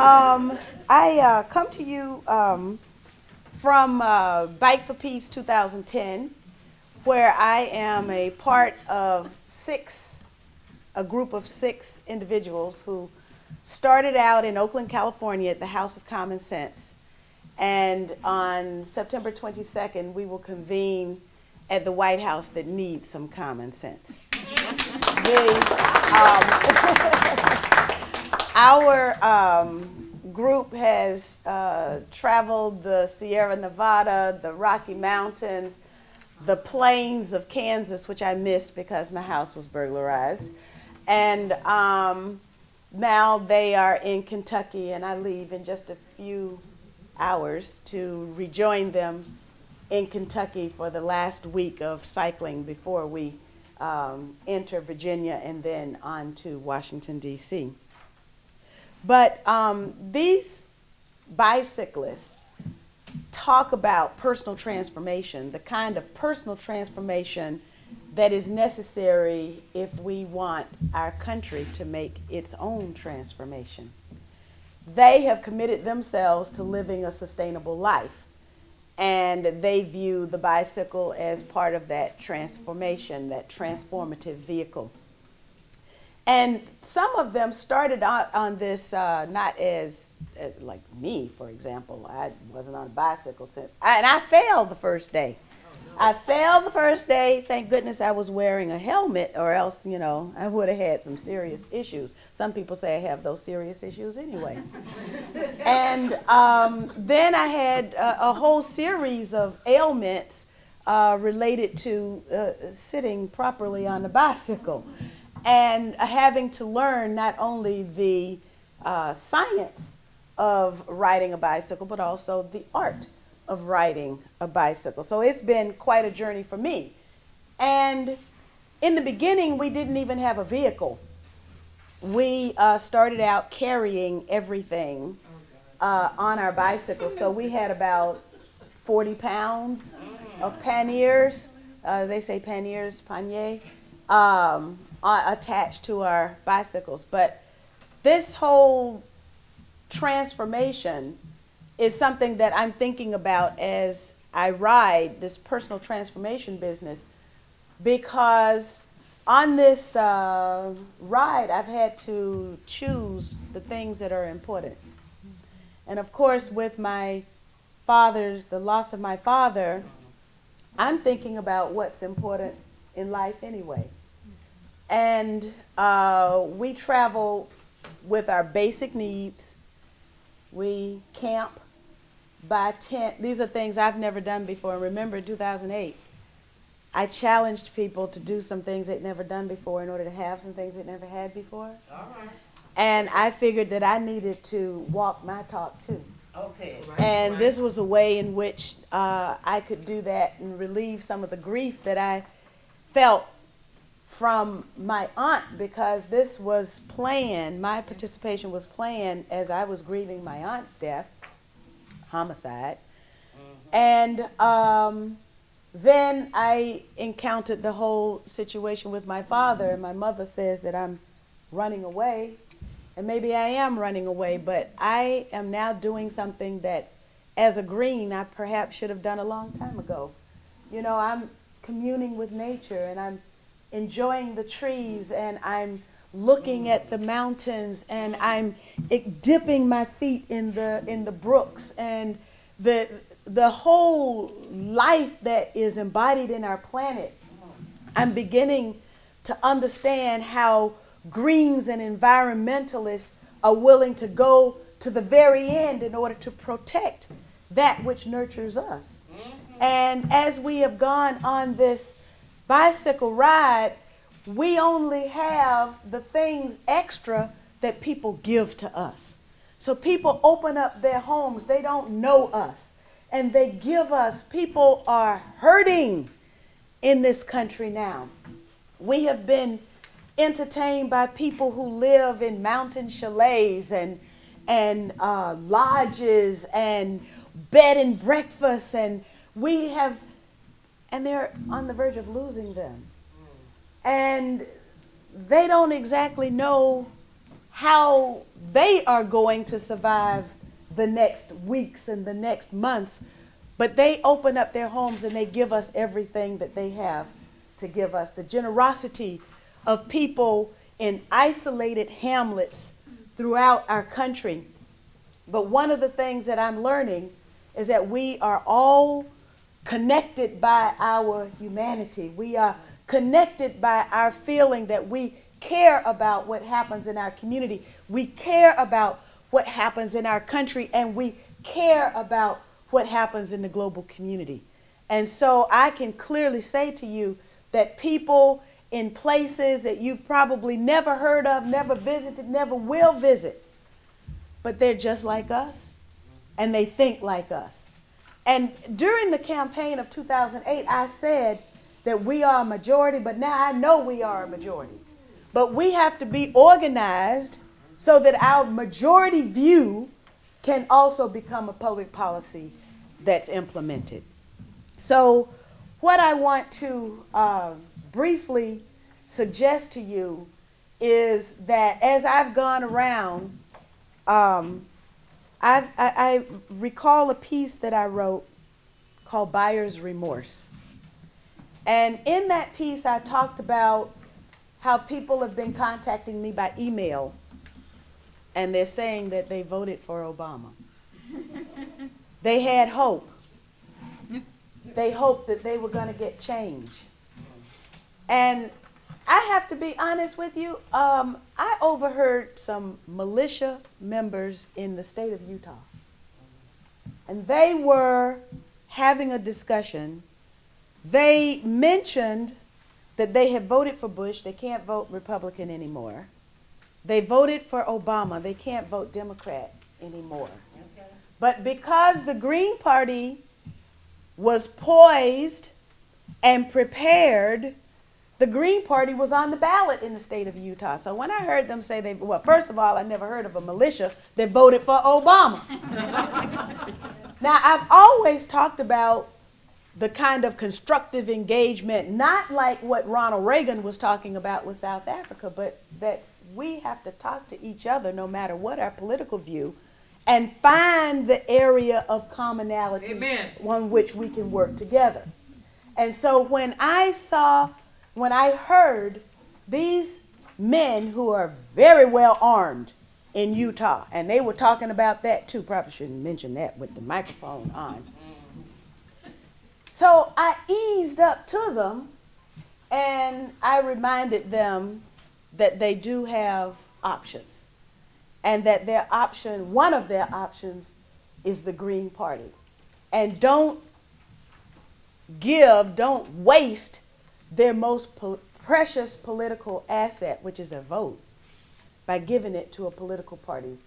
I come to you from Bike4Peace 2010, where I am a part of a group of 6 individuals who started out in Oakland, California at the House of Common Sense. And on September 22nd, we will convene at the White House that needs some common sense. Our group has traveled the Sierra Nevada, the Rocky Mountains, the plains of Kansas, which I missed because my house was burglarized. And now they are in Kentucky, and I leave in just a few hours to rejoin them in Kentucky for the last week of cycling before we enter Virginia and then on to Washington, D.C. But these bicyclists talk about personal transformation, the kind of personal transformation that is necessary if we want our country to make its own transformation. They have committed themselves to living a sustainable life, and they view the bicycle as part of that transformation, that transformative vehicle. And some of them started out on this not as like me, for example. I wasn't on a bicycle since, and I failed the first day. I failed the first day. Thank goodness I was wearing a helmet, or else, you know, I would have had some serious issues. Some people say I have those serious issues anyway. And then I had a whole series of ailments related to sitting properly on the bicycle, and having to learn not only the science of riding a bicycle, but also the art of riding a bicycle. So it's been quite a journey for me. And in the beginning, we didn't even have a vehicle. We started out carrying everything on our bicycle. So we had about 40 pounds of panniers, they say panniers, pannier, attached to our bicycles. But this whole transformation is something that I'm thinking about as I ride this personal transformation business, because on this ride I've had to choose the things that are important. And of course, with the loss of my father, I'm thinking about what's important in life anyway. And we travel with our basic needs. We camp, buy tent. These are things I've never done before. Remember, in 2008, I challenged people to do some things they'd never done before in order to have some things they'd never had before. All right. And I figured that I needed to walk my talk too. Okay. And this was a way in which I could do that and relieve some of the grief that I felt from my aunt, because this was planned, my participation was planned as I was grieving my aunt's death, homicide. And then I encountered the whole situation with my father, and my mother says that I'm running away, and maybe I am running away, but I am now doing something that as a green I perhaps should have done a long time ago. You know, I'm communing with nature, and I'm enjoying the trees, and I'm looking at the mountains, and I'm dipping my feet in the brooks, and the whole life that is embodied in our planet. I'm beginning to understand how Greens and environmentalists are willing to go to the very end in order to protect that which nurtures us. And as we have gone on this bicycle ride, we only have the things extra that people give to us. So people open up their homes, they don't know us, and they give us. People are hurting in this country now. We have been entertained by people who live in mountain chalets and lodges and bed and breakfasts, and they're on the verge of losing them. And they don't exactly know how they are going to survive the next weeks and the next months, but they open up their homes and they give us everything that they have to give us. The generosity of people in isolated hamlets throughout our country. But one of the things that I'm learning is that we are all connected by our humanity. We are connected by our feeling that we care about what happens in our community. We care about what happens in our country, and we care about what happens in the global community. And so I can clearly say to you that people in places that you've probably never heard of, never visited, never will visit, but they're just like us, and they think like us. And during the campaign of 2008, I said that we are a majority, but now I know we are a majority. But we have to be organized so that our majority view can also become a public policy that's implemented. So what I want to briefly suggest to you is that as I've gone around, I recall a piece that I wrote called Buyters Remorse. And in that piece, I talked about how people have been contacting me by email, and they're saying that they voted for Obama. They had hope. They hoped that they were going to get change. And I have to be honest with you, I overheard some militia members in the state of Utah. And they were having a discussion. They mentioned that they had voted for Bush. They can't vote Republican anymore. They voted for Obama. They can't vote Democrat anymore. Okay. But because the Green Party was poised and prepared, the Green Party was on the ballot in the state of Utah. So when I heard them say well, first of all, I never heard of a militia that voted for Obama. Now, I've always talked about the kind of constructive engagement, not like what Ronald Reagan was talking about with South Africa, but that we have to talk to each other no matter what our political view and find the area of commonality Amen. On which we can work together. And so when I heard these men who are very well armed in Utah, and they were talking about that too, probably shouldn't mention that with the microphone on. So I eased up to them and I reminded them that they do have options, and that their option, one of their options, is the Green Party. And don't waste their most precious political asset, which is their vote, by giving it to a political party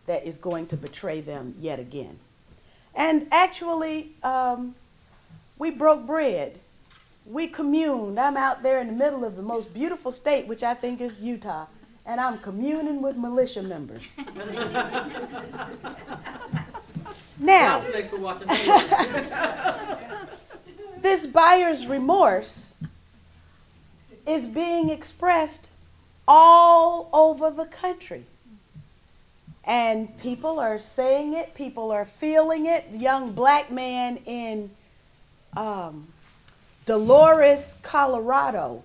that is going to betray them yet again. And actually, we broke bread. We communed. I'm out there in the middle of the most beautiful state, which I think is Utah, and I'm communing with militia members. Now, this buyer's remorse is being expressed all over the country. And people are saying it, people are feeling it. The young black man in Dolores, Colorado,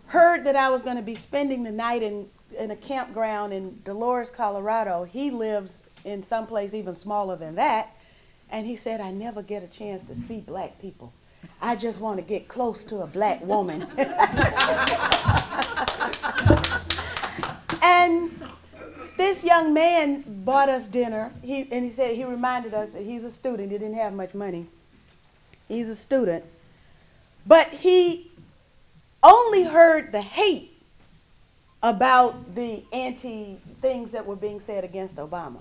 heard that I was going to be spending the night in a campground in Dolores, Colorado. He lives in some place even smaller than that. And he said, I never get a chance to see black people. I just want to get close to a black woman. And this young man bought us dinner. He said, he reminded us that he's a student. He didn't have much money. He's a student. But he only heard the hate about the anti-things that were being said against Obama.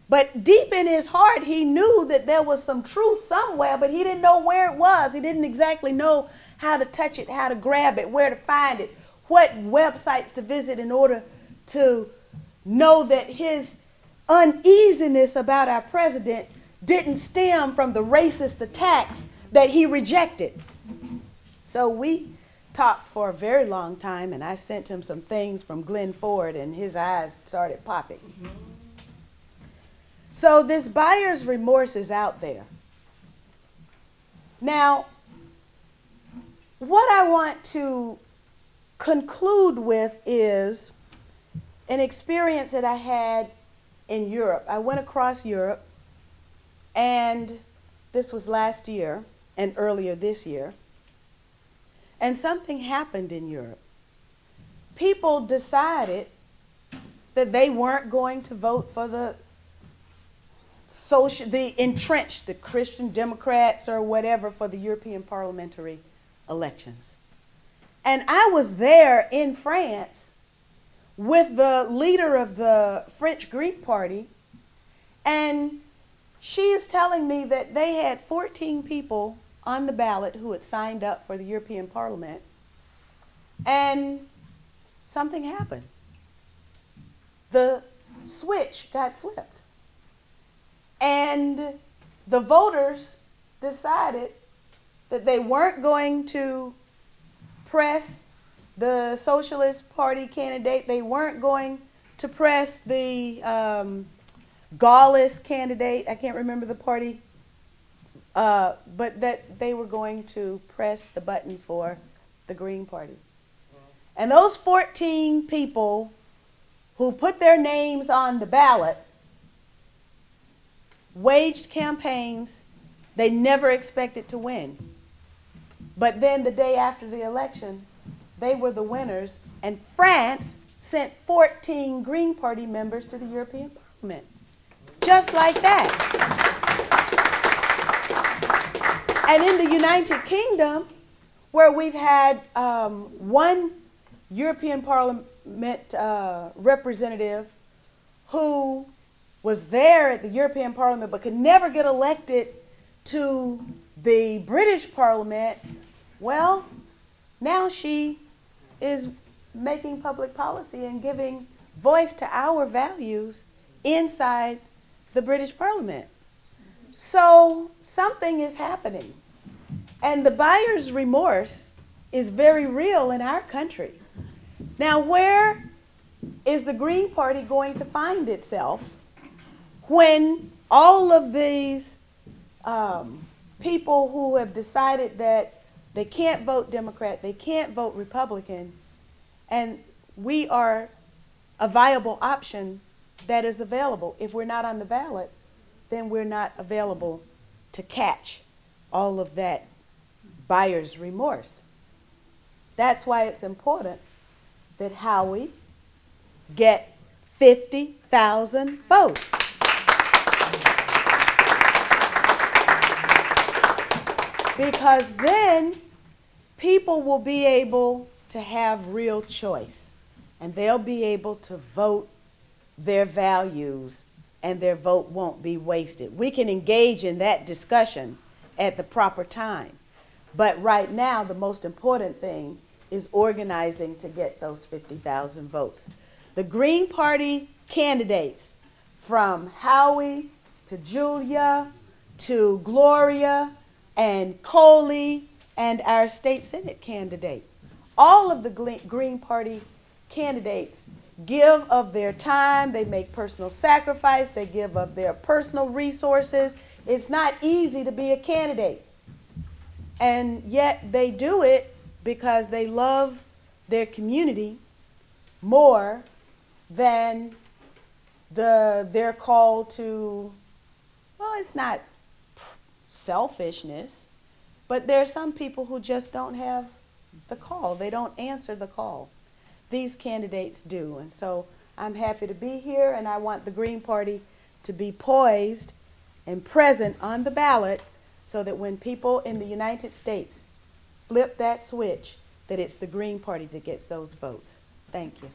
But deep in his heart, he knew that there was some truth somewhere, but he didn't know where it was. He didn't exactly know how to touch it, how to grab it, where to find it, what websites to visit in order to know that his uneasiness about our president didn't stem from the racist attacks that he rejected. So we talked for a very long time, and I sent him some things from Glenn Ford, and his eyes started popping. So this buyer's remorse is out there. Now, what I want to conclude with is an experience that I had in Europe. I went across Europe, and this was last year and earlier this year, and something happened in Europe. People decided that they weren't going to vote for the entrenched, the Christian Democrats or whatever, for the European parliamentary elections. And I was there in France with the leader of the French Green Party, and she is telling me that they had 14 people on the ballot who had signed up for the European Parliament, and something happened. The switch got flipped. And the voters decided that they weren't going to press the Socialist Party candidate. They weren't going to press the Gaullist candidate. I can't remember the party. But that they were going to press the button for the Green Party. And those 14 people who put their names on the ballot waged campaigns they never expected to win. But then the day after the election, they were the winners, and France sent 14 Green Party members to the European Parliament. Just like that. And in the United Kingdom, where we've had one European Parliament representative who was there at the European Parliament but could never get elected to the British Parliament, well, now she is making public policy and giving voice to our values inside the British Parliament. So something is happening. And the buyer's remorse is very real in our country. Now, where is the Green Party going to find itself when all of these people who have decided that they can't vote Democrat, they can't vote Republican, and we are a viable option that is available? If we're not on the ballot, then we're not available to catch all of that buyer's remorse. That's why it's important that Howie get 50,000 votes. Because then people will be able to have real choice, and they'll be able to vote their values, and their vote won't be wasted. We can engage in that discussion at the proper time. But right now, the most important thing is organizing to get those 50,000 votes. The Green Party candidates, from Howie to Julia to Gloria and Coley and our state Senate candidate, all of the Green Party candidates give of their time, they make personal sacrifice, they give of their personal resources. It's not easy to be a candidate. And yet they do it because they love their community more than their call to, well, it's not selfishness, but there are some people who just don't have the call. They don't answer the call. These candidates do. And so I'm happy to be here, and I want the Green Party to be poised and present on the ballot so that when people in the United States flip that switch, that it's the Green Party that gets those votes. Thank you.